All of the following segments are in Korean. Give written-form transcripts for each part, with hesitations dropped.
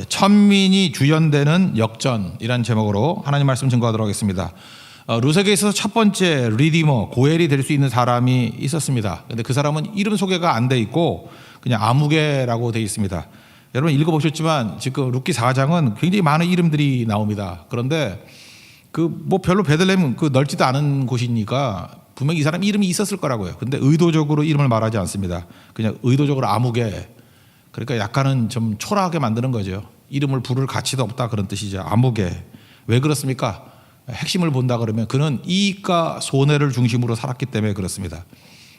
천민이 주연되는 역전이란 제목으로 하나님 말씀 증거하도록 하겠습니다. 루세계에 있어서 첫 번째 리디머, 고엘이 될 수 있는 사람이 있었습니다. 그런데 그 사람은 이름 소개가 안 돼 있고 그냥 아무개라고 돼 있습니다. 여러분 읽어보셨지만 지금 룻기 4장은 굉장히 많은 이름들이 나옵니다. 그런데 뭐 별로 베들레헴 넓지도 않은 곳이니까 분명히 이 사람 이름이 있었을 거라고요. 근데 의도적으로 이름을 말하지 않습니다. 그냥 의도적으로 아무개. 그러니까 약간은 좀 초라하게 만드는 거죠. 이름을 부를 가치도 없다 그런 뜻이죠. 아무개. 왜 그렇습니까? 핵심을 본다 그러면 그는 이익과 손해를 중심으로 살았기 때문에 그렇습니다.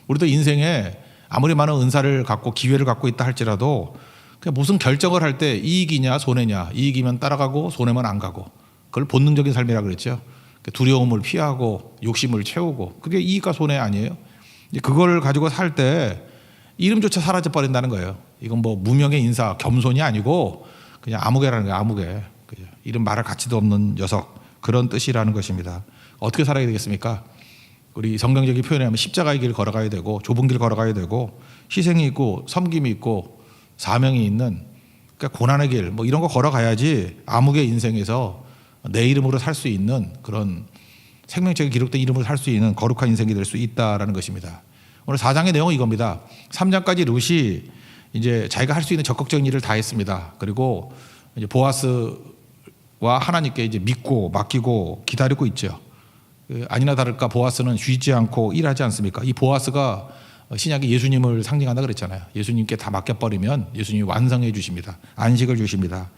우리도 인생에 아무리 많은 은사를 갖고 기회를 갖고 있다 할지라도 그냥 무슨 결정을 할 때 이익이냐 손해냐, 이익이면 따라가고 손해면 안 가고, 그걸 본능적인 삶이라 그랬죠. 두려움을 피하고 욕심을 채우고, 그게 이익과 손해 아니에요? 그걸 가지고 살 때 이름조차 사라져 버린다는 거예요. 이건 뭐 무명의 인사, 겸손이 아니고 그냥 아무개라는 거예요. 아무개. 이름 말할 가치도 없는 녀석, 그런 뜻이라는 것입니다. 어떻게 살아야 되겠습니까? 우리 성경적인 표현에 하면 십자가의 길 걸어가야 되고, 좁은 길 걸어가야 되고, 희생이 있고 섬김이 있고 사명이 있는, 그러니까 고난의 길 뭐 이런 거 걸어가야지 아무개 인생에서 내 이름으로 살 수 있는, 그런 생명책에 기록된 이름으로 살 수 있는 거룩한 인생이 될 수 있다라는 것입니다. 오늘 4장의 내용은 이겁니다. 3장까지 룻이 이제 자기가 할 수 있는 적극적인 일을 다 했습니다. 그리고 이제 보아스와 하나님께 이제 믿고 맡기고 기다리고 있죠. 아니나 다를까 보아스는 쉬지 않고 일하지 않습니까? 이 보아스가 신약의 예수님을 상징한다 그랬잖아요. 예수님께 다 맡겨버리면 예수님이 완성해 주십니다. 안식을 주십니다.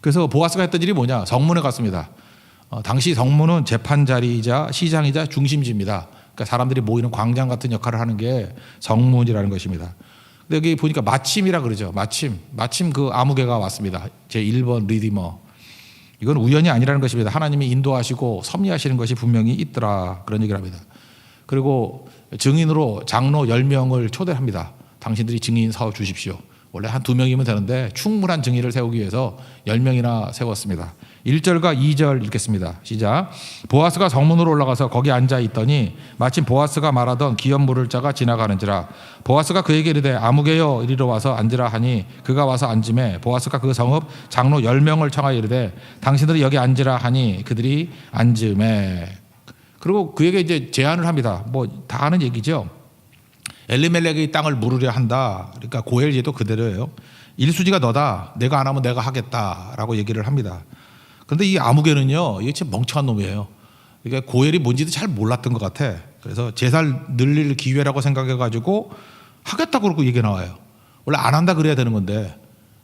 그래서 보아스가 했던 일이 뭐냐? 성문에 갔습니다. 당시 성문은 재판 자리이자 시장이자 중심지입니다. 그러니까 사람들이 모이는 광장 같은 역할을 하는 게 성문이라는 것입니다. 근데 여기 보니까 마침이라 그러죠. 마침 그 아무개가 왔습니다. 제 1번 리디머. 이건 우연이 아니라는 것입니다. 하나님이 인도하시고 섭리하시는 것이 분명히 있더라, 그런 얘기를 합니다. 그리고 증인으로 장로 10명을 초대합니다. 당신들이 증인 세워 주십시오. 원래 한 2명이면 되는데 충분한 증인을 세우기 위해서 10명이나 세웠습니다. 1절과 2절 읽겠습니다. 시작. 보아스가 성문으로 올라가서 거기 앉아 있더니 마침 보아스가 말하던 기업 물을 자가 지나가는지라. 보아스가 그에게 이르되 아무개여 이리로 와서 앉으라 하니 그가 와서 앉음에 보아스가 그 성읍 장로 10명을 청하여 이르되 당신들이 여기 앉으라 하니 그들이 앉음에. 그리고 그에게 이제 제안을 합니다. 뭐 다 아는 얘기죠. 엘리멜렉의 땅을 물으려 한다. 그러니까 고엘 제도 그대로예요. 일수지가 너다. 내가 안 하면 내가 하겠다라고 얘기를 합니다. 그런데 이 아무개는요, 이게 참 멍청한 놈이에요. 그러니까 고엘이 뭔지도 잘 몰랐던 것 같아. 그래서 제살 늘릴 기회라고 생각해가지고 하겠다고 그러고 얘기 나와요. 원래 안 한다 그래야 되는 건데,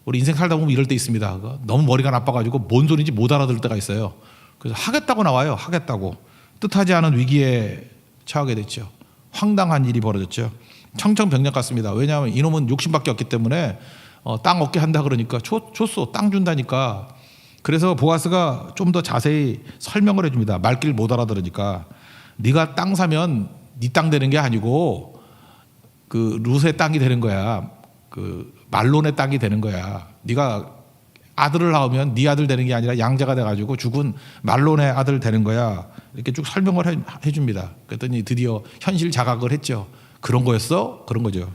우리 인생 살다 보면 이럴 때 있습니다. 너무 머리가 나빠가지고 뭔 소리인지 못 알아들 때가 있어요. 그래서 하겠다고 나와요. 하겠다고. 뜻하지 않은 위기에 처하게 됐죠. 황당한 일이 벌어졌죠. 청천벽력 같습니다. 왜냐하면 이놈은 욕심밖에 없기 때문에 땅 얻게 한다 그러니까 줬어. 땅 준다니까. 그래서 보아스가 좀 더 자세히 설명을 해줍니다. 말귀를 못 알아들으니까. 네가 땅 사면 네 땅 되는 게 아니고 그 룻의 땅이 되는 거야. 그 말론의 땅이 되는 거야. 네가 아들을 낳으면 네 아들 되는 게 아니라 양자가 돼가지고 죽은 말론의 아들 되는 거야. 이렇게 쭉 설명을 해줍니다. 그랬더니 드디어 현실 자각을 했죠. 그런 거였어? 그런 거죠.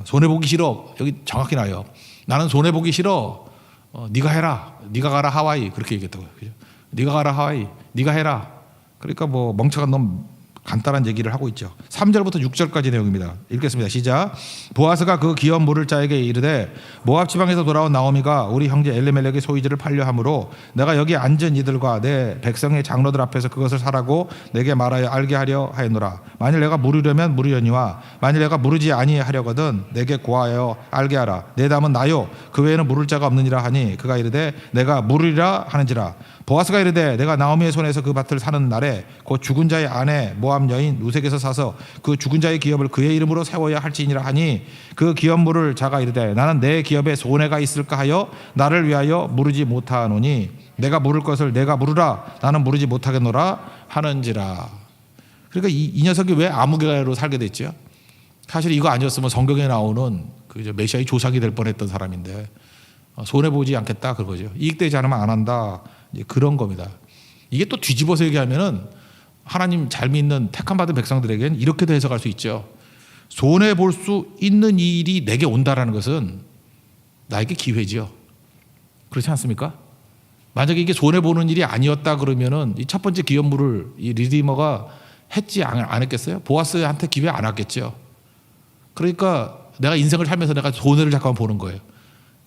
손해보기 싫어. 여기 정확히 나요. 나는 손해보기 싫어. 네가 해라. 네가 가라 하와이. 그렇게 얘기했다고요. 그죠? 네가 가라 하와이. 네가 해라. 그러니까 뭐 멍청한 놈 간단한 얘기를 하고 있죠. 3절부터 6절까지 내용입니다. 읽겠습니다. 시작. 보아스가 그 기업 물을 자에게 이르되 모압 지방에서 돌아온 나오미가 우리 형제 엘리멜렉의 소유지를 팔려 함으로 내가 여기 앉은 이들과 내 백성의 장로들 앞에서 그것을 사라고 내게 말하여 알게 하려 하였노라. 만일 내가 물으려면 물으려니와 만일 내가 물으지 아니하려거든 내게 고하여 알게 하라. 내 담은 나요 그 외에는 물을 자가 없느니라 하니 그가 이르되 내가 물으리라 하는지라. 보아스가 이르되 내가 나오미의 손에서 그 밭을 사는 날에 곧 죽은 자의 아내 모압 여인 루색에서 사서 그 죽은 자의 기업을 그의 이름으로 세워야 할지니라 하니 그 기업 물을 자가 이르되 나는 내 기업에 손해가 있을까 하여 나를 위하여 물으지 못하노니 내가 물을 것을 내가 물으라 나는 물으지 못하겠노라 하는지라. 그러니까 이 녀석이 왜 아무개로 살게 됐죠? 사실 이거 아니었으면 성경에 나오는 그 메시아의 조상이 될 뻔했던 사람인데 손해보지 않겠다 그거죠. 이익되지 않으면 안 한다. 이제 그런 겁니다. 이게 또 뒤집어서 얘기하면은 하나님 잘 믿는 택함 받은 백성들에게는 이렇게도 해석할 수 있죠. 손해 볼 수 있는 일이 내게 온다라는 것은 나에게 기회죠. 그렇지 않습니까? 만약에 이게 손해 보는 일이 아니었다 그러면은 이 첫 번째 기업물을 이 리디머가 했지 안 했겠어요? 보아스한테 기회 안 왔겠죠. 그러니까 내가 인생을 살면서 내가 손해를 잠깐만 보는 거예요.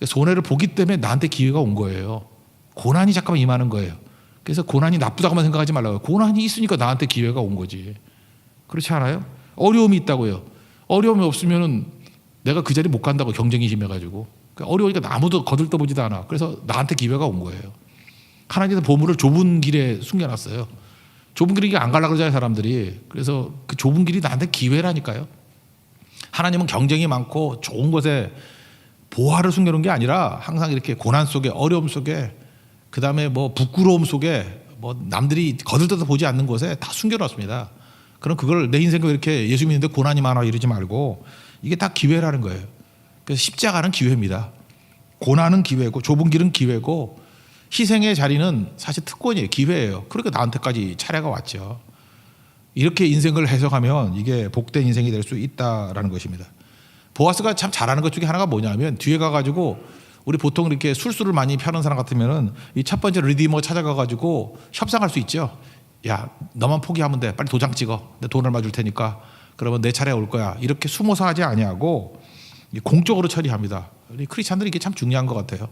손해를 보기 때문에 나한테 기회가 온 거예요. 고난이 잠깐만 임하는 거예요. 그래서 고난이 나쁘다고만 생각하지 말라고요. 고난이 있으니까 나한테 기회가 온 거지. 그렇지 않아요? 어려움이 있다고요. 어려움이 없으면은 내가 그 자리 못 간다고, 경쟁이 심해가지고. 그러니까 어려우니까 아무도 거들떠보지도 않아. 그래서 나한테 기회가 온 거예요. 하나님께서 보물을 좁은 길에 숨겨놨어요. 좁은 길에 안 가려고 그러잖아요, 사람들이. 그래서 그 좁은 길이 나한테 기회라니까요. 하나님은 경쟁이 많고 좋은 곳에 보화를 숨겨놓은 게 아니라 항상 이렇게 고난 속에, 어려움 속에, 그 다음에 뭐 부끄러움 속에, 뭐 남들이 거들떠서 보지 않는 곳에 다 숨겨놨습니다. 그럼 그걸 내 인생도 이렇게 예수 믿는데 고난이 많아 이러지 말고 이게 다 기회라는 거예요. 그래서 십자가는 기회입니다. 고난은 기회고 좁은 길은 기회고 희생의 자리는 사실 특권이에요. 기회예요. 그러니까 나한테까지 차례가 왔죠. 이렇게 인생을 해석하면 이게 복된 인생이 될 수 있다라는 것입니다. 보아스가 참 잘하는 것 중에 하나가 뭐냐면 뒤에 가가지고 우리 보통 이렇게 술수를 많이 펴는 사람 같으면은 이 첫 번째 리디머 찾아가가지고 협상할 수 있죠. 야, 너만 포기하면 돼. 빨리 도장 찍어. 내 돈 얼마 줄 테니까. 그러면 내 차례 올 거야. 이렇게 숨어서 하지 아니하고 공적으로 처리합니다. 우리 크리스찬들이 이게 참 중요한 것 같아요.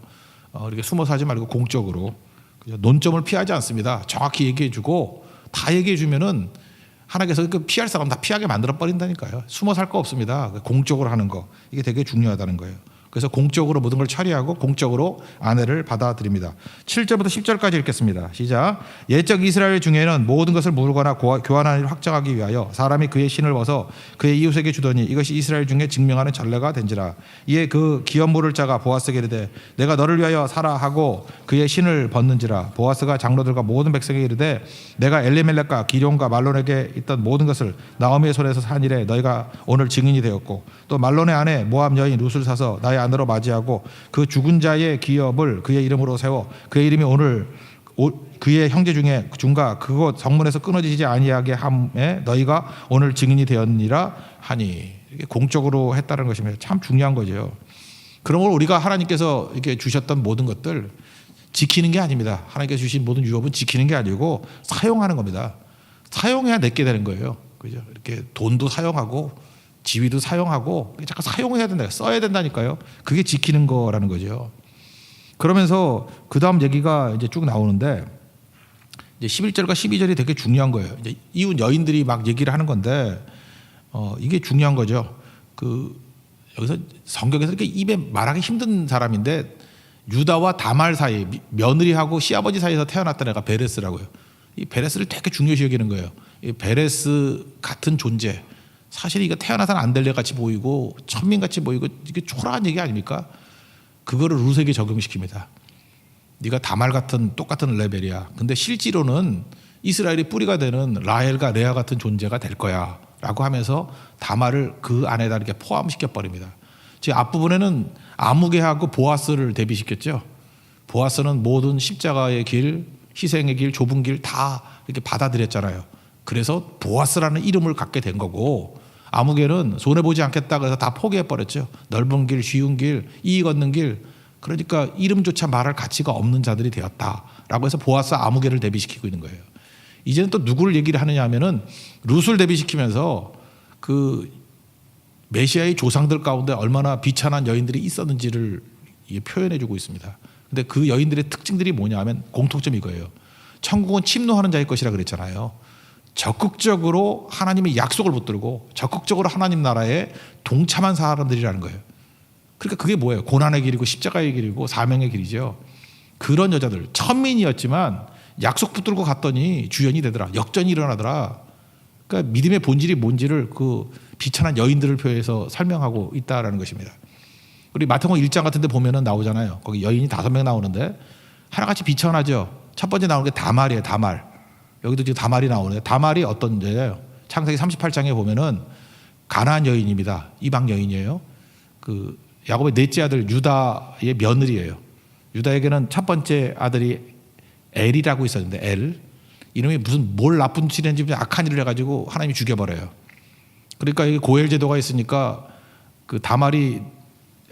이렇게 숨어서 하지 말고 공적으로. 논점을 피하지 않습니다. 정확히 얘기해주고 다 얘기해주면은 하나님께서 그 피할 사람 다 피하게 만들어 버린다니까요. 숨어 살 거 없습니다. 공적으로 하는 거 이게 되게 중요하다는 거예요. 그래서 공적으로 모든 걸 처리하고 공적으로 아내를 받아들입니다. 7절부터 10절까지 읽겠습니다. 시작. 옛적 이스라엘 중에는 모든 것을 모으거나 교환하는 일을 확정하기 위하여 사람이 그의 신을 벗어 그의 이웃에게 주더니 이것이 이스라엘 중에 증명하는 전례가 된지라. 이에 그 기업 물을 자가 보아스에게 이르되 내가 너를 위하여 사라 하고 그의 신을 벗는지라. 보아스가 장로들과 모든 백성에게 이르되 내가 엘리멜렉과 기럯과 말론에게 있던 모든 것을 나오미의 손에서 산 일에 너희가 오늘 증인이 되었고 또 말론의 아내 모압 여인 룻을 사서 나의 아내로 맞이하고 그 죽은 자의 기업을 그의 이름으로 세워 그의 이름이 오늘 그의 형제 중에 중과 그곳 성문에서 끊어지지 아니하게 함에 너희가 오늘 증인이 되었니라 하니. 이게 공적으로 했다는 것이면 참 중요한 거죠. 그런 걸 우리가 하나님께서 이렇게 주셨던 모든 것들 지키는 게 아닙니다. 하나님께서 주신 모든 유업은 지키는 게 아니고 사용하는 겁니다. 사용해야 내게 되는 거예요. 그죠? 이렇게 돈도 사용하고 지위도 사용하고 잠깐 사용해야 된다, 써야 된다니까요. 그게 지키는 거라는 거죠. 그러면서 그 다음 얘기가 이제 쭉 나오는데 이제 11절과 12절이 되게 중요한 거예요. 이제 이웃 여인들이 막 얘기를 하는 건데 이게 중요한 거죠. 여기서 성경에서 이렇게 입에 말하기 힘든 사람인데 유다와 다말 사이, 며느리하고 시아버지 사이에서 태어났던 애가 베레스라고요. 이 베레스를 되게 중요시 여기는 거예요. 이 베레스 같은 존재. 사실 이거 태어나서는 안 될 애 같이 보이고 천민 같이 보이고 이게 초라한 얘기 아닙니까? 그거를 룻에게 적용시킵니다. 네가 다말 같은 똑같은 레벨이야. 근데 실제로는 이스라엘의 뿌리가 되는 라헬과 레아 같은 존재가 될 거야 라고 하면서 다말을 그 안에다 이렇게 포함시켜 버립니다. 지금 앞부분에는 아무개하고 보아스를 대비시켰죠. 보아스는 모든 십자가의 길, 희생의 길, 좁은 길 다 이렇게 받아들였잖아요. 그래서 보아스라는 이름을 갖게 된 거고 아무개는 손해보지 않겠다 그래서 다 포기해버렸죠. 넓은 길, 쉬운 길, 이익 얻는 길. 그러니까 이름조차 말할 가치가 없는 자들이 되었다라고 해서 보아스 아무개를 대비시키고 있는 거예요. 이제는 또 누구를 얘기를 하느냐 하면은 룻을 대비시키면서 그 메시아의 조상들 가운데 얼마나 비천한 여인들이 있었는지를 표현해주고 있습니다. 근데 그 여인들의 특징들이 뭐냐 하면 공통점이 이거예요. 천국은 침노하는 자의 것이라 그랬잖아요. 적극적으로 하나님의 약속을 붙들고 적극적으로 하나님 나라에 동참한 사람들이라는 거예요. 그러니까 그게 뭐예요? 고난의 길이고 십자가의 길이고 사명의 길이죠. 그런 여자들 천민이었지만 약속 붙들고 갔더니 주연이 되더라. 역전이 일어나더라. 그러니까 믿음의 본질이 뭔지를 그 비천한 여인들을 표해서 설명하고 있다라는 것입니다. 우리 마태복음 1장 같은 데 보면은 나오잖아요. 거기 여인이 5명 나오는데 하나같이 비천하죠. 첫 번째 나오는 게 다말이에요. 다말. 여기도 지금 다말이 나오는데 다말이 어떤 죄예요? 창세기 38장에 보면은 가나안 여인입니다. 이방 여인이에요. 그 야곱의 넷째 아들 유다의 며느리예요. 유다에게는 첫 번째 아들이 엘이라고 있었는데 엘 이름이 무슨 뭘 나쁜 짓 했는지 악한 일을 해가지고 하나님이 죽여버려요. 그러니까 이게 고엘 제도가 있으니까 그 다말이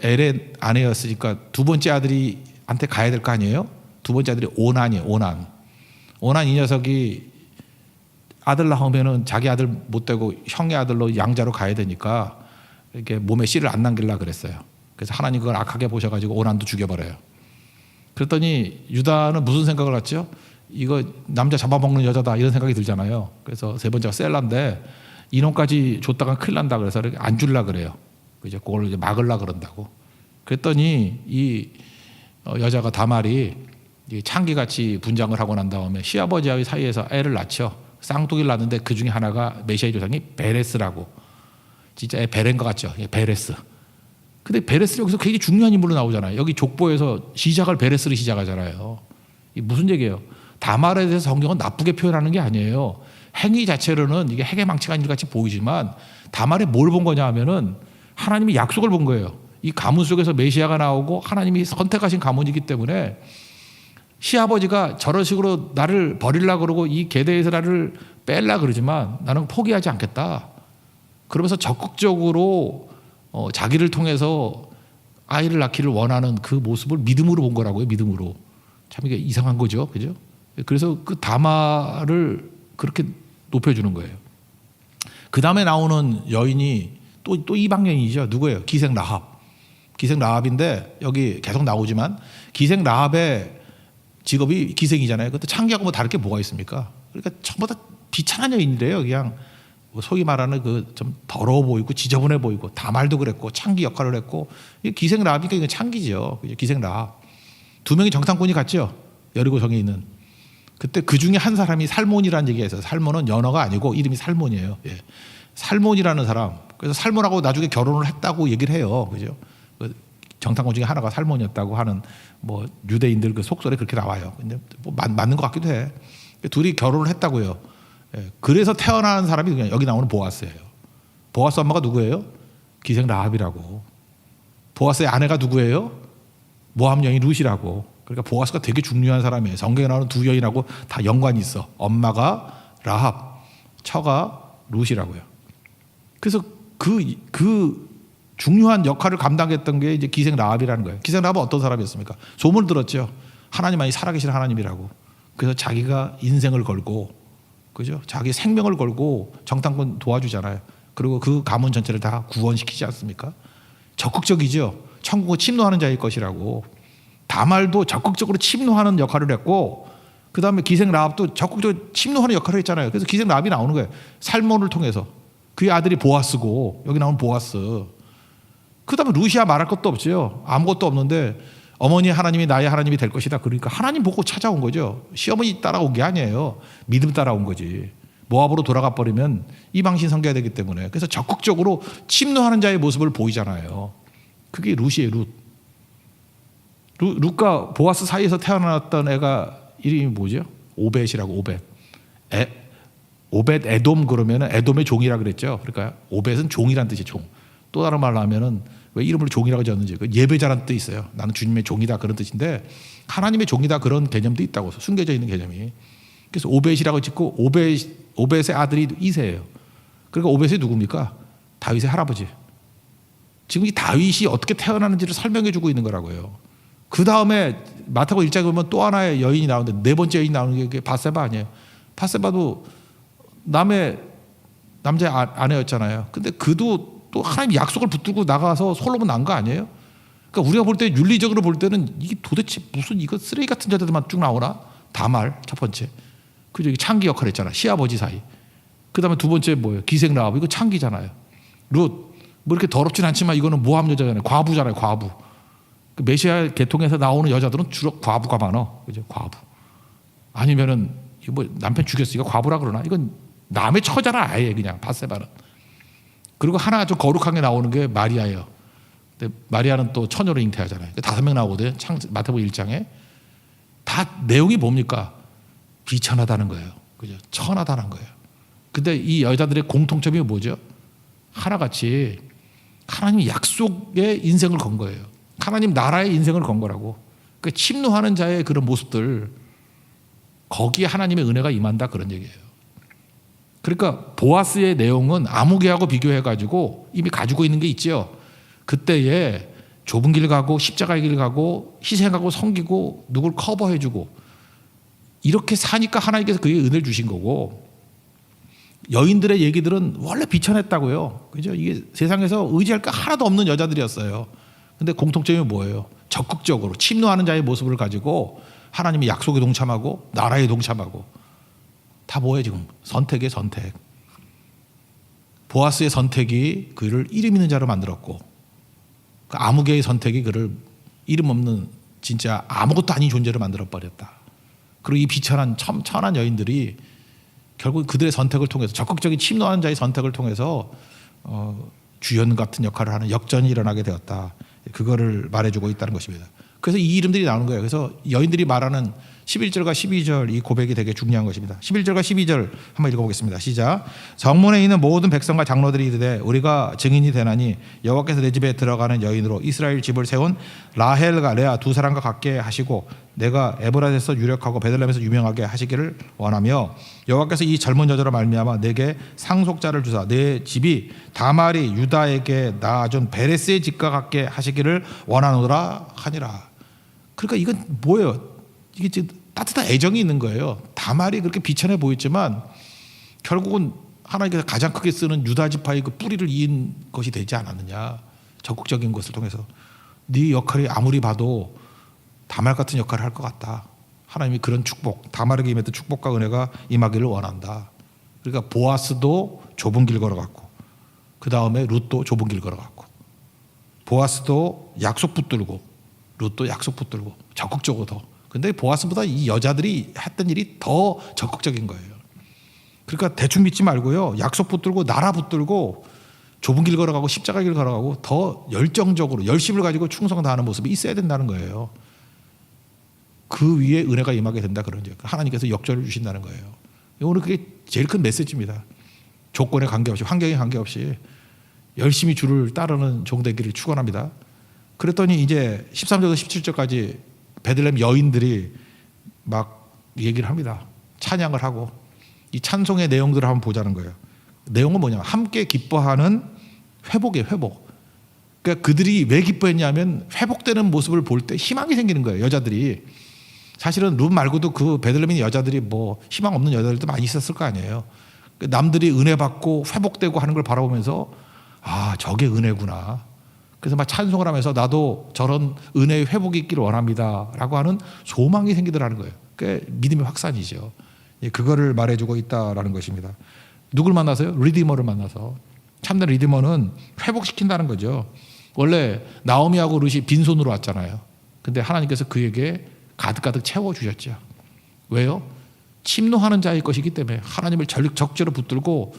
엘의 아내였으니까 두 번째 아들이 아들한테 가야 될 거 아니에요? 두 번째 아들이 오난이에요. 오난 이 녀석이 아들 낳으면은 자기 아들 못 되고 형의 아들로 양자로 가야 되니까 이렇게 몸에 씨를 안 남기려고 그랬어요. 그래서 하나님 그걸 악하게 보셔가지고 오난도 죽여버려요. 그랬더니 유다는 무슨 생각을 했죠? 이거 남자 잡아먹는 여자다 이런 생각이 들잖아요. 그래서 세 번째가 셀라인데 이놈까지 줬다가 큰일 난다 그래서 안 줄라 그래요. 그죠? 그걸 이제 막으려 그런다고. 그랬더니 이 여자가 다말이 창기같이 분장을 하고 난 다음에 시아버지와의 사이에서 애를 낳죠. 쌍둥이를 낳는데 그 중에 하나가 메시아의 조상이 베레스라고. 진짜 베레인 것 같죠? 베레스. 근데 베레스는 여기서 굉장히 중요한 인물로 나오잖아요. 여기 족보에서 시작을 베레스를 시작하잖아요. 이게 무슨 얘기예요? 다말에 대해서 성경은 나쁘게 표현하는 게 아니에요. 행위 자체로는 이게 핵의 망치가 아닌 것 같이 보이지만 다말에 뭘 본 거냐 하면은 하나님이 약속을 본 거예요. 이 가문 속에서 메시아가 나오고 하나님이 선택하신 가문이기 때문에 시아버지가 저런 식으로 나를 버리려고 그러고 이 계대에서 나를 뺄라 그러지만 나는 포기하지 않겠다. 그러면서 적극적으로 자기를 통해서 아이를 낳기를 원하는 그 모습을 믿음으로 본 거라고요. 믿음으로. 참 이게 이상한 거죠. 그죠? 그래서 그 다말을 그렇게 높여주는 거예요. 그 다음에 나오는 여인이 또 이방 여인이죠. 누구예요? 기생 라합. 기생 라합인데 여기 계속 나오지만 기생 라합의 직업이 기생이잖아요. 그때 창기하고 뭐 다를 게 뭐가 있습니까? 그러니까 전부 다 비참한 여인이래요. 그냥 소위 말하는 그 좀 더러워 보이고 지저분해 보이고 다말도 그랬고 창기 역할을 했고 기생 라합이니까 이건 창기죠. 기생 라합. 두 명이 정탐꾼이 갔죠. 여리고성에 있는. 그때 그 중에 한 사람이 살몬이라는 얘기가 있어요. 살몬은 연어가 아니고 이름이 살몬이에요. 예. 살몬이라는 사람. 그래서 살몬하고 나중에 결혼을 했다고 얘기를 해요. 그죠? 정탐꾼 중에 하나가 살몬이었다고 하는 뭐 유대인들 그 속설에 그렇게 나와요. 근데 뭐 맞는 것 같기도 해. 둘이 결혼을 했다고요. 예. 그래서 태어난 사람이 그냥 여기 나오는 보아스예요. 보아스 엄마가 누구예요? 기생 라합이라고. 보아스의 아내가 누구예요? 모함 여인 룻이라고. 그러니까 보아스가 되게 중요한 사람이에요. 성경에 나오는 두 여인하고 다 연관이 있어. 엄마가 라합, 처가 룻이라고요. 그래서 그 중요한 역할을 감당했던 게 이제 기생 라합이라는 거예요. 기생 라합은 어떤 사람이었습니까? 소문을 들었죠. 하나님만이 살아계신 하나님이라고. 그래서 자기가 인생을 걸고, 그죠? 자기 생명을 걸고 정탐꾼 도와주잖아요. 그리고 그 가문 전체를 다 구원시키지 않습니까? 적극적이죠. 천국을 침노하는 자일 것이라고. 다말도 적극적으로 침노하는 역할을 했고, 그 다음에 기생 라합도 적극적으로 침노하는 역할을 했잖아요. 그래서 기생 라합이 나오는 거예요. 살몬을 통해서. 그의 아들이 보아스고, 여기 나오는 보아스. 그 다음에 루시아 말할 것도 없죠. 아무것도 없는데 어머니 하나님이 나의 하나님이 될 것이다. 그러니까 하나님 보고 찾아온 거죠. 시어머니 따라온 게 아니에요. 믿음 따라온 거지. 모압으로 돌아가 버리면 이방신 섬겨야 되기 때문에. 그래서 적극적으로 침노하는 자의 모습을 보이잖아요. 그게 룻이에요. 룻과 보아스 사이에서 태어났던 애가 이름이 뭐죠? 오벳이라고. 오벳 에돔 그러면 에돔의 종이라 그랬죠. 그러니까 오벳은 종이란 뜻이에요. 종. 또 다른 말로 하면은 왜 이름을 종이라고 지었는지 예배자라는 뜻이 있어요. 나는 주님의 종이다 그런 뜻인데 하나님의 종이다 그런 개념도 있다고 숨겨져 있는 개념이. 그래서 오벳이라고 짓고 오벳의 아들이 이세예요. 그러니까 오벳이 누굽니까? 다윗의 할아버지. 지금 이 다윗이 어떻게 태어나는지를 설명해 주고 있는 거라고요. 그 다음에 마태복음 1장에 보면 또 하나의 여인이 나오는데 네 번째 여인이 나오는 게 바세바 아니에요. 바세바도 남자의 아내였잖아요. 근데 그도 또 하나님 약속을 붙들고 나가서 솔로몬 난 거 아니에요? 그러니까 우리가 볼 때 윤리적으로 볼 때는 이게 도대체 무슨 이거 쓰레기 같은 자들만 쭉 나오나? 다말 첫 번째. 그죠? 창기 역할 했잖아. 시아버지 사이. 그 다음에 두 번째 뭐예요? 기생 라합. 이거 창기잖아요. 룻. 뭐 이렇게 더럽진 않지만 이거는 모함 여자잖아요. 과부잖아요. 과부. 그 메시아 계통에서 나오는 여자들은 주로 과부가 많아. 그죠? 과부. 아니면은 이거 뭐 남편 죽였으니까 과부라 그러나? 이건 남의 처자라 아예 그냥 바세바는. 그리고 하나 좀 거룩한 게 나오는 게 마리아예요. 근데 마리아는 또 처녀로 잉태하잖아요. 5명 나오거든요. 마태복음 1장에. 다 내용이 뭡니까? 비천하다는 거예요. 그죠? 천하다는 거예요. 근데 이 여자들의 공통점이 뭐죠? 하나같이 하나님 약속의 인생을 건 거예요. 하나님 나라의 인생을 건 거라고. 그 침노하는 자의 그런 모습들, 거기에 하나님의 은혜가 임한다 그런 얘기예요. 그러니까 보아스의 내용은 아무개하고 비교해가지고 이미 가지고 있는 게 있죠. 그때에 좁은 길 가고 십자가의 길 가고 희생하고 섬기고 누굴 커버해주고 이렇게 사니까 하나님께서 그에게 은혜를 주신 거고, 여인들의 얘기들은 원래 비천했다고요. 그죠? 이게 세상에서 의지할 거 하나도 없는 여자들이었어요. 근데 공통점이 뭐예요? 적극적으로 침노하는 자의 모습을 가지고 하나님의 약속에 동참하고 나라에 동참하고, 다 뭐예요 지금? 선택의 선택. 보아스의 선택이 그를 이름 있는 자로 만들었고, 그 아무개의 선택이 그를 이름 없는 진짜 아무것도 아닌 존재로 만들어버렸다. 그리고 이 비천한 천한 여인들이 결국 그들의 선택을 통해서, 적극적인 침노하는 자의 선택을 통해서 주연 같은 역할을 하는 역전이 일어나게 되었다. 그거를 말해주고 있다는 것입니다. 그래서 이 이름들이 나오는 거예요. 그래서 여인들이 말하는 11절과 12절 이 고백이 되게 중요한 것입니다. 11절과 12절 한번 읽어보겠습니다. 시작. 성문에 있는 모든 백성과 장로들이 이르되 우리가 증인이 되나니 여호와께서 내 집에 들어가는 여인으로 이스라엘 집을 세운 라헬과 레아 두 사람과 같게 하시고 내가 에브라에서 유력하고 베들레헴에서 유명하게 하시기를 원하며 여호와께서 이 젊은 여자로 말미암아 내게 상속자를 주사 내 집이 다말이 유다에게 낳아준 베레스의 집과 같게 하시기를 원하노라 하니라. 그러니까 이건 뭐예요? 이게 지금 따뜻한 애정이 있는 거예요. 다말이 그렇게 비천해 보였지만 결국은 하나님께서 가장 크게 쓰는 유다 지파의 그 뿌리를 이은 것이 되지 않았느냐. 적극적인 것을 통해서 네 역할이 아무리 봐도 다말 같은 역할을 할 것 같다. 하나님이 그런 축복, 다말에게 임했던 축복과 은혜가 임하기를 원한다. 그러니까 보아스도 좁은 길 걸어갔고, 그 다음에 룻도 좁은 길 걸어갔고, 보아스도 약속 붙들고 룻도 약속 붙들고 적극적으로 더. 근데 보아스보다 이 여자들이 했던 일이 더 적극적인 거예요. 그러니까 대충 믿지 말고요. 약속 붙들고 나라 붙들고 좁은 길 걸어가고 십자가 길 걸어가고 더 열정적으로 열심을 가지고 충성 다하는 모습이 있어야 된다는 거예요. 그 위에 은혜가 임하게 된다 그런 거죠. 하나님께서 역전을 주신다는 거예요. 오늘 그게 제일 큰 메시지입니다. 조건에 관계없이, 환경에 관계없이 열심히 주를 따르는 종 되기를 축원합니다. 그랬더니 이제 13절에서 17절까지 베들레헴 여인들이 막 얘기를 합니다. 찬양을 하고 이 찬송의 내용들을 한번 보자는 거예요. 내용은 뭐냐? 함께 기뻐하는 회복이에요. 회복. 그러니까 그들이 왜 기뻐했냐면 회복되는 모습을 볼 때 희망이 생기는 거예요. 여자들이. 사실은 룻 말고도 그 베들레헴 여자들이 뭐 희망 없는 여자들도 많이 있었을 거 아니에요. 남들이 은혜 받고 회복되고 하는 걸 바라보면서 아, 저게 은혜구나. 그래서 막 찬송을 하면서 나도 저런 은혜의 회복이 있기를 원합니다 라고 하는 소망이 생기더라는 거예요. 그게 믿음의 확산이죠. 그거를 말해주고 있다라는 것입니다. 누굴 만나서요? 리디머를 만나서. 참된 리디머는 회복시킨다는 거죠. 원래 나오미하고 룻이 빈손으로 왔잖아요. 근데 하나님께서 그에게 가득가득 채워주셨죠. 왜요? 침노하는 자의 것이기 때문에 하나님을 적절히 붙들고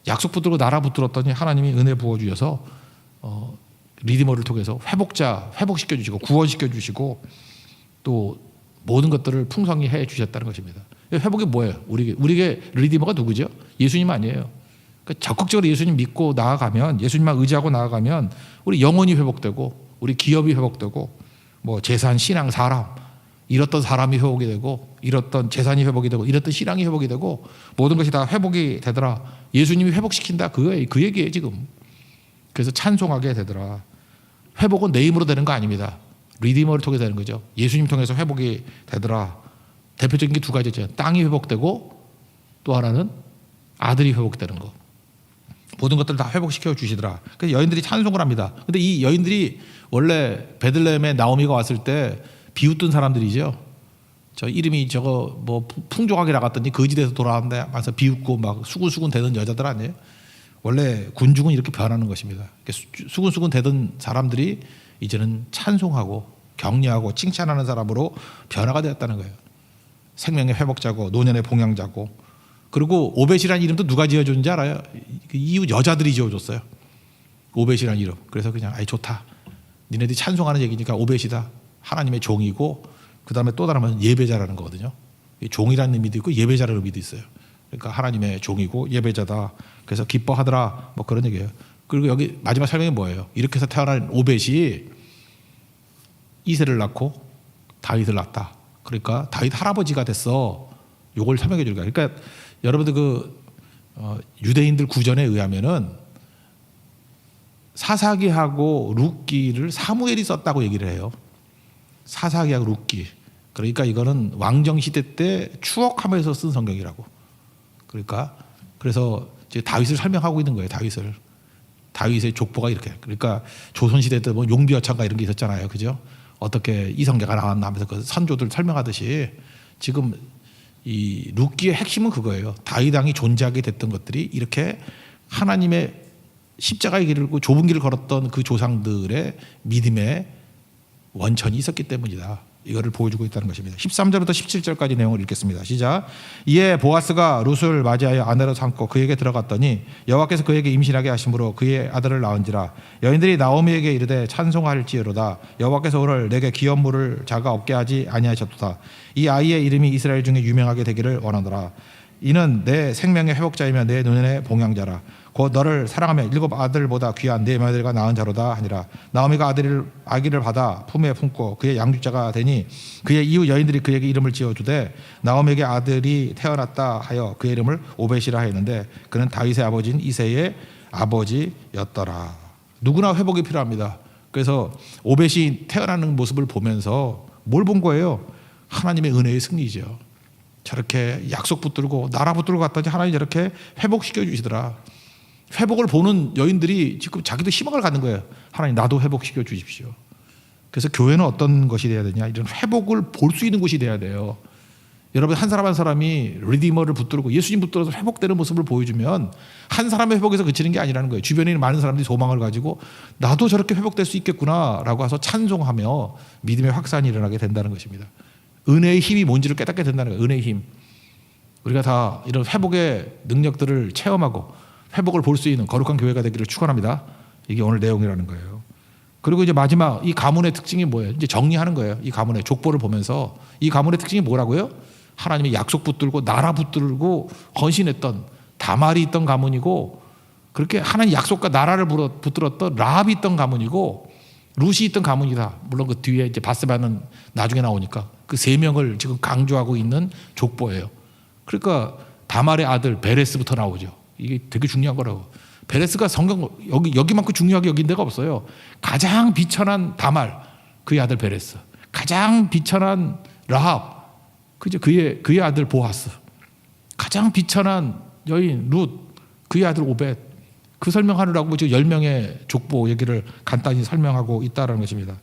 약속 붙들고 나라 붙들었더니 하나님이 은혜 부어주셔서 리디머를 통해서 회복시켜 주시고 구원시켜 주시고 또 모든 것들을 풍성히 해 주셨다는 것입니다. 회복이 뭐예요? 우리에게 리디머가 누구죠? 예수님 아니에요. 그러니까 적극적으로 예수님 믿고 나아가면, 예수님만 의지하고 나아가면 우리 영혼이 회복되고 우리 기업이 회복되고 뭐 재산, 신앙, 사람 잃었던 사람이 회복이 되고 잃었던 재산이 회복이 되고 잃었던 신앙이 회복이 되고 모든 것이 다 회복이 되더라. 예수님이 회복시킨다. 그 얘기예요 지금. 그래서 찬송하게 되더라. 회복은 내 힘으로 되는 거 아닙니다. 리디머를 통해서 되는 거죠. 예수님 통해서 회복이 되더라. 대표적인 게 두 가지죠. 땅이 회복되고 또 하나는 아들이 회복되는 거. 모든 것들을 다 회복시켜 주시더라. 그래서 여인들이 찬송을 합니다. 근데 이 여인들이 원래 베들레헴에 나오미가 왔을 때 비웃던 사람들이죠. 저 이름이 저거 뭐 풍족하게 나갔더니 거지돼서 돌아왔는데 와서 비웃고 막 수군수군 대던 여자들 아니에요. 원래 군중은 이렇게 변하는 것입니다. 수군수군 대던 사람들이 이제는 찬송하고 격려하고 칭찬하는 사람으로 변화가 되었다는 거예요. 생명의 회복자고 노년의 봉양자고. 그리고 오벳이라는 이름도 누가 지어줬는지 알아요? 이웃 여자들이 지어줬어요. 오벳이라는 이름. 그래서 그냥 아이 좋다. 니네들이 찬송하는 얘기니까 오벳이다. 하나님의 종이고 그 다음에 또 다른 예배자라는 거거든요. 종이라는 의미도 있고 예배자라는 의미도 있어요. 그러니까 하나님의 종이고 예배자다. 그래서 기뻐하더라. 뭐 그런 얘기예요. 그리고 여기 마지막 설명이 뭐예요? 이렇게 해서 태어난 오벳이 이세를 낳고 다윗을 낳았다. 그러니까 다윗 할아버지가 됐어. 요걸 설명해 줄 거예요. 그러니까 여러분들 유대인들 구전에 의하면은 사사기하고 룻기를 사무엘이 썼다고 얘기를 해요. 사사기하고 룻기. 그러니까 이거는 왕정 시대 때 추억하면서 쓴 성경이라고. 그러니까 그래서 이제 다윗을 설명하고 있는 거예요. 다윗의 족보가 이렇게. 그러니까 조선 시대 때 뭐 용비어창가 이런 게 있었잖아요. 그죠? 어떻게 이성계가 나왔나 하면서 그 선조들 설명하듯이 지금 이 룻기의 핵심은 그거예요. 다윗 왕이 존재하게 됐던 것들이 이렇게 하나님의 십자가의 길을 걷고 좁은 길을 걸었던 그 조상들의 믿음의 원천이 있었기 때문이다. 이거를 보여주고 있다는 것입니다. 13절부터 17절까지 내용을 읽겠습니다. 시작. 이에 보아스가 룻을 맞이하여 아내로 삼고 그에게 들어갔더니 여호와께서 그에게 임신하게 하심으로 그의 아들을 낳은지라. 여인들이 나오미에게 이르되 찬송할지어로다. 여호와께서 오늘 내게 기업물을 자가 얻게 하지 아니하셨도다. 이 아이의 이름이 이스라엘 중에 유명하게 되기를 원하노라. 이는 내 생명의 회복자이며 내 눈의 봉양자라. 곧 너를 사랑하며 7 아들보다 귀한 네 며느리가 낳은 자로다 하니라. 나오미가 아기를 받아 품에 품고 그의 양육자가 되니 그의 이후 여인들이 그에게 이름을 지어주되 나오미에게 아들이 태어났다 하여 그의 이름을 오벳이라 하였는데 그는 다윗의 아버지인 이새의 아버지였더라. 누구나 회복이 필요합니다. 그래서 오벳이 태어나는 모습을 보면서 뭘 본 거예요? 하나님의 은혜의 승리죠. 저렇게 약속 붙들고 나라 붙들고 갔더니 하나님 저렇게 회복시켜 주시더라. 회복을 보는 여인들이 지금 자기도 희망을 갖는 거예요. 하나님 나도 회복시켜 주십시오. 그래서 교회는 어떤 것이 돼야 되냐? 이런 회복을 볼 수 있는 곳이 돼야 돼요. 여러분 한 사람 한 사람이 리디머를 붙들고 예수님 붙들어서 회복되는 모습을 보여주면 한 사람의 회복에서 그치는 게 아니라는 거예요. 주변에 있는 많은 사람들이 소망을 가지고 나도 저렇게 회복될 수 있겠구나라고 해서 찬송하며 믿음의 확산이 일어나게 된다는 것입니다. 은혜의 힘이 뭔지를 깨닫게 된다는 거예요. 은혜의 힘. 우리가 다 이런 회복의 능력들을 체험하고 회복을 볼 수 있는 거룩한 교회가 되기를 축원합니다. 이게 오늘 내용이라는 거예요. 그리고 이제 마지막 이 가문의 특징이 뭐예요? 이제 정리하는 거예요. 이 가문의 족보를 보면서 이 가문의 특징이 뭐라고요? 하나님의 약속 붙들고 나라 붙들고 헌신했던 다말이 있던 가문이고 그렇게 하나님 약속과 나라를 붙들었던 라합이 있던 가문이고 룻이 있던 가문이다. 물론 그 뒤에 이제 바세바는 나중에 나오니까 그 세 명을 지금 강조하고 있는 족보예요. 그러니까 다말의 아들 베레스부터 나오죠. 이게 되게 중요한 거라고. 베레스가 성경 여기만큼 중요하게 여긴 데가 없어요. 가장 비천한 다말 그의 아들 베레스, 가장 비천한 라합 그죠 그의 아들 보아스, 가장 비천한 여인 룻 그의 아들 오벳. 그 설명하느라고 지금 10명의 족보 얘기를 간단히 설명하고 있다는 것입니다.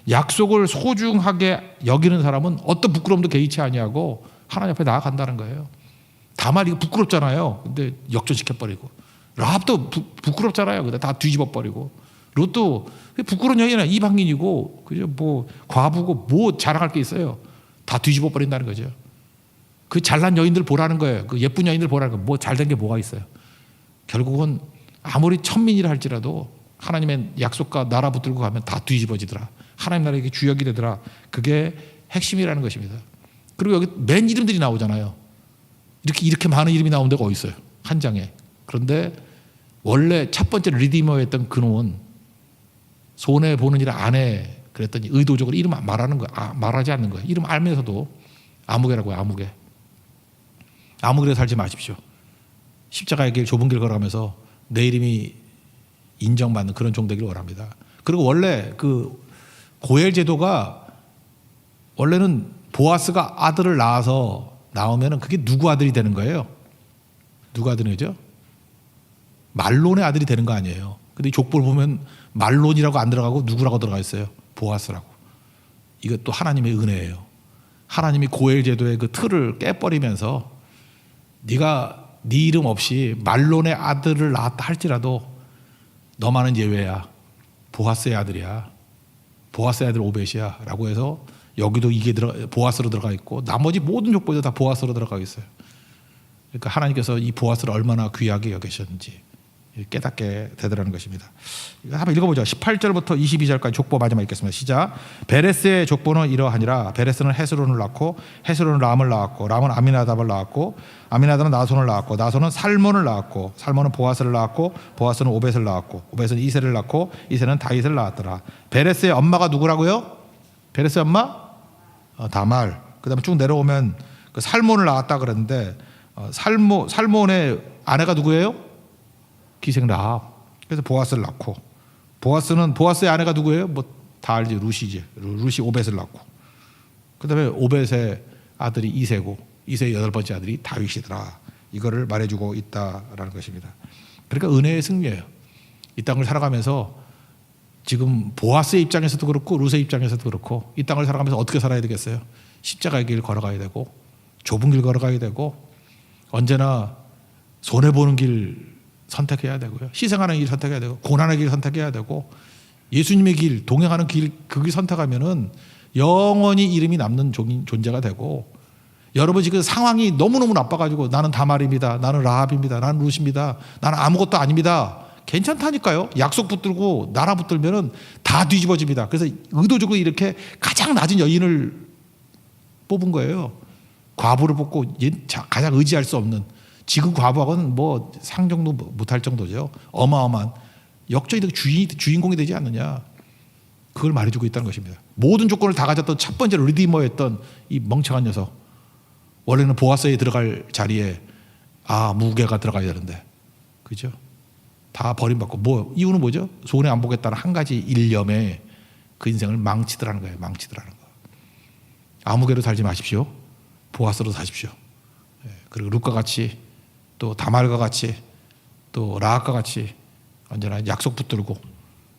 약속을 소중하게 여기는 사람은 어떤 부끄러움도 개의치 아니하고 하나님 앞에 나아간다는 거예요. 다만 이거 부끄럽잖아요. 근데 역전시켜버리고 라합도 부끄럽잖아요. 근데 다 뒤집어버리고 롯도 부끄러운 여인은 이방인이고 그죠 뭐 과부고 뭐 자랑할 게 있어요. 다 뒤집어버린다는 거죠. 그 잘난 여인들 보라는 거예요. 그 예쁜 여인들 보라는 거예요. 뭐 잘된 게 뭐가 있어요. 결국은 아무리 천민이라 할지라도 하나님의 약속과 나라 붙들고 가면 다 뒤집어지더라. 하나님 나라에게 주역이 되더라. 그게 핵심이라는 것입니다. 그리고 여기 맨 이름들이 나오잖아요. 이렇게 많은 이름이 나온 데가 어디 있어요? 한 장에. 그런데 원래 첫 번째 리디머였던 그놈은 손해 보는 일 안 해. 그랬더니 의도적으로 이름 말하는 거야. 말하지 않는 거야. 이름 알면서도 아무개라고 해요. 아무개로 살지 마십시오. 십자가의 길 좁은 길 걸어가면서 내 이름이 인정받는 그런 종 되기를 원합니다. 그리고 원래 그 고엘 제도가 원래는 보아스가 아들을 낳아서 나오면은 그게 누구 아들이 되는 거예요? 누구 아들이죠? 말론의 아들이 되는 거 아니에요. 근데 이 족보를 보면 말론이라고 안 들어가고 누구라고 들어가 있어요? 보아스라고. 이것도 하나님의 은혜예요. 하나님이 고엘 제도의 그 틀을 깨버리면서 네가 네 이름 없이 말론의 아들을 낳았다 할지라도 너만은 예외야. 보아스의 아들이야. 보아스의 아들 오벳이야 라고 해서 여기도 이게 보아스로 들어가 있고 나머지 모든 족보에도 다 보아스로 들어가 있어요. 그러니까 하나님께서 이 보아스를 얼마나 귀하게 여기셨는지 깨닫게 되더라는 것입니다. 한번 읽어보죠. 18절부터 22절까지 족보 마지막 읽겠습니다. 시작. 베레스의 족보는 이러하니라. 베레스는 헤스론을 낳고 헤스론은 람을 낳았고 람은 아미나답을 낳았고 아미나답은 나손을 낳았고 나손은 살몬을 낳았고 살몬은 보아스를 낳았고 보아스는 오벳을 낳았고 오벳은 이새를 낳고 이새는 다윗을 낳았더라. 베레스의 엄마가 누구라고요? 베레스의 엄마? 다말. 그 다음에 쭉 내려오면 그 살몬을 낳았다 그랬는데 살몬의 아내가 누구예요? 기생 라합. 그래서 보아스를 낳고 보아스의 아내가 누구예요? 뭐 다 알지. 루시지. 루시 오벳을 낳고. 그다음에 오벳의 아들이 이세고 이세의 8번째 아들이 다윗이더라. 이거를 말해주고 있다라는 것입니다. 그러니까 은혜의 승리예요. 이 땅을 살아가면서 지금 보아스의 입장에서도 그렇고 루스의 입장에서도 그렇고 이 땅을 살아가면서 어떻게 살아야 되겠어요? 십자가의 길 걸어가야 되고 좁은 길 걸어가야 되고 언제나 손해보는 길 선택해야 되고요. 희생하는 길 선택해야 되고 고난의 길 선택해야 되고 예수님의 길, 동행하는 길, 그 길 선택하면은 영원히 이름이 남는 존재가 되고 여러분 지금 상황이 너무너무 나빠가지고 나는 다말입니다. 나는 라합입니다. 나는 루시입니다. 나는 아무것도 아닙니다. 괜찮다니까요. 약속 붙들고 나라 붙들면은 다 뒤집어집니다. 그래서 의도적으로 이렇게 가장 낮은 여인을 뽑은 거예요. 과부를 뽑고 가장 의지할 수 없는 지금 과부하고는 뭐 상정도 못할 정도죠. 어마어마한 역적이 주인공이 되지 않느냐. 그걸 말해주고 있다는 것입니다. 모든 조건을 다 가졌던 첫 번째 리디머였던 이 멍청한 녀석. 원래는 보아스에 들어갈 자리에 무게가 들어가야 되는데 그죠? 다 버림받고 이유는 뭐죠? 손해 안 보겠다는 한 가지 일념에 그 인생을 망치더라는 거예요. 망치더라는 거. 아무개로 살지 마십시오. 보아스로 사십시오. 그리고 룻과 같이 또 다말과 같이 또 라합과 같이 언제나 약속 붙들고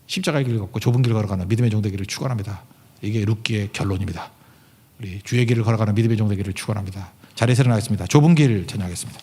십자가의 길을 걷고 좁은 길을 걸어가는 믿음의 종되기를 축원합니다. 이게 룻기의 결론입니다. 우리 주의 길을 걸어가는 믿음의 종되기를 축원합니다. 자리에서 일어나겠습니다. 좁은 길 전하겠습니다.